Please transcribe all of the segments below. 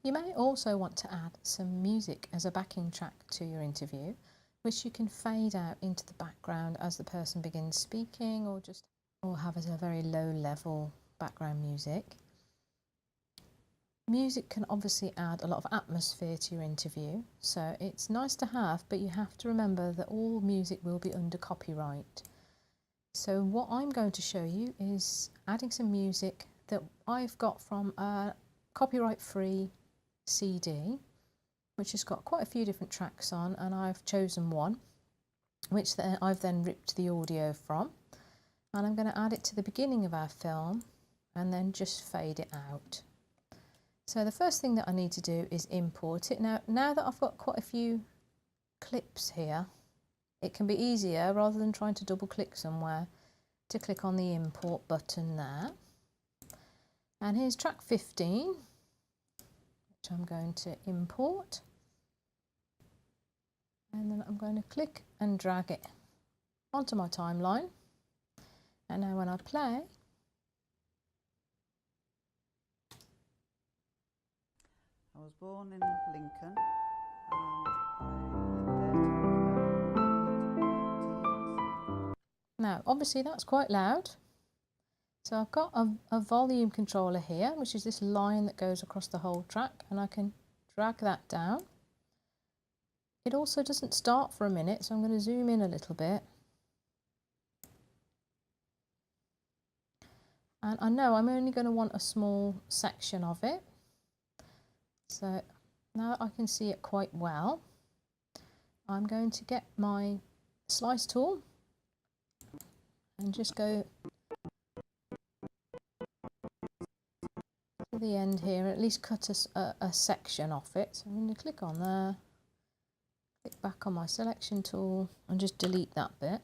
You may also want to add some music as a backing track to your interview, which you can fade out into the background as the person begins speaking, or have as a very low level background music. Music can obviously add a lot of atmosphere to your interview, so it's nice to have, but you have to remember that all music will be under copyright. So what I'm going to show you is adding some music that I've got from a copyright-free CD, which has got quite a few different tracks on, and I've chosen one, which I've then ripped the audio from, and I'm going to add it to the beginning of our film and then just fade it out. So the first thing that I need to do is import it. Now that I've got quite a few clips here, it can be easier, rather than trying to double click somewhere, to click on the import button there. And here's track 15, which I'm going to import. And then I'm going to click and drag it onto my timeline. And now when I play, I was born in Lincoln, and I lived there. Now obviously that's quite loud, so I've got a volume controller here, which is this line that goes across the whole track, and I can drag that down. It also doesn't start for a minute, so I'm going to zoom in a little bit. And I know I'm only going to want a small section of it. So now I can see it quite well. I'm going to get my slice tool and just go to the end here, at least cut a section off it. So I'm going to click on there, click back on my selection tool and just delete that bit.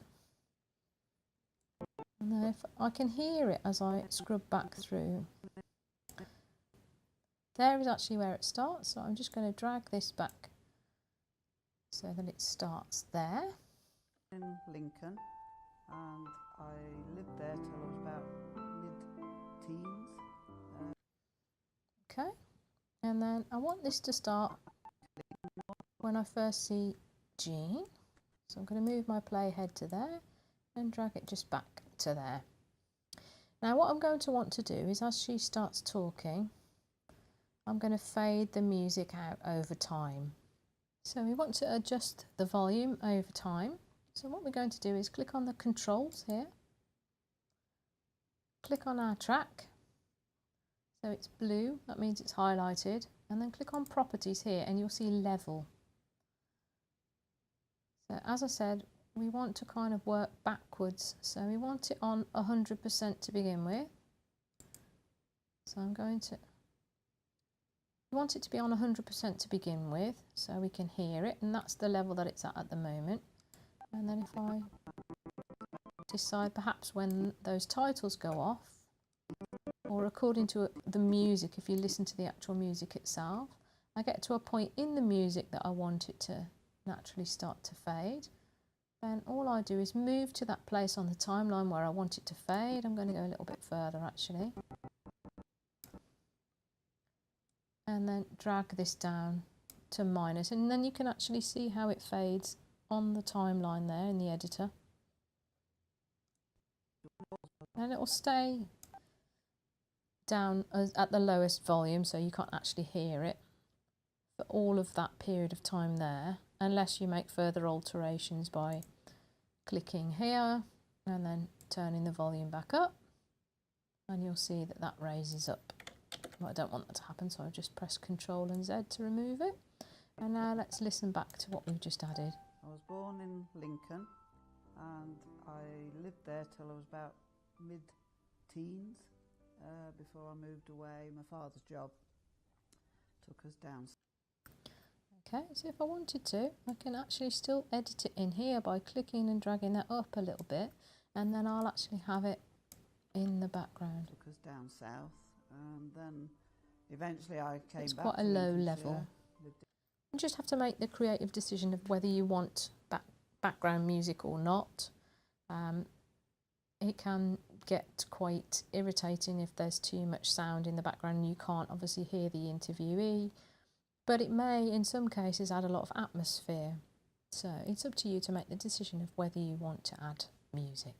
And then if I can hear it as I scrub back through. There is actually where it starts, so I'm just going to drag this back so that it starts there. In Lincoln, and I lived there till I was about mid-teens. Okay, and then I want this to start when I first see Jean. So I'm going to move my playhead to there and drag it just back to there. Now what I'm going to want to do is, as she starts talking, I'm going to fade the music out over time. So we want to adjust the volume over time. So what we're going to do is click on the controls here, click on our track, so it's blue, that means it's highlighted, and then click on properties here and you'll see level. So as I said, we want to kind of work backwards, so we want it on 100% to begin with. So I'm going to, we want it to be on 100% to begin with, so we can hear it, and that's the level that it's at the moment. And then if I decide perhaps when those titles go off, or according to the music, if you listen to the actual music itself, I get to a point in the music that I want it to naturally start to fade, then all I do is move to that place on the timeline where I want it to fade. I'm going to go a little bit further actually, and then drag this down to minus, and then you can actually see how it fades on the timeline there in the editor, and it will stay down at the lowest volume, so you can't actually hear it for all of that period of time there, unless you make further alterations by clicking here and then turning the volume back up, and you'll see that that raises up. Well, I don't want that to happen, so I'll just press Ctrl and Z to remove it. And now let's listen back to what we've just added. I was born in Lincoln, and I lived there till I was about mid-teens. Before I moved away, my father's job took us down. Okay, so if I wanted to, I can actually still edit it in here by clicking and dragging that up a little bit, and then I'll actually have it in the background. Took us down south, and then eventually I came back. It's quite a low level. You just have to make the creative decision of whether you want background music or not. It can get quite irritating if there's too much sound in the background and you can't obviously hear the interviewee, but it may in some cases add a lot of atmosphere. So it's up to you to make the decision of whether you want to add music.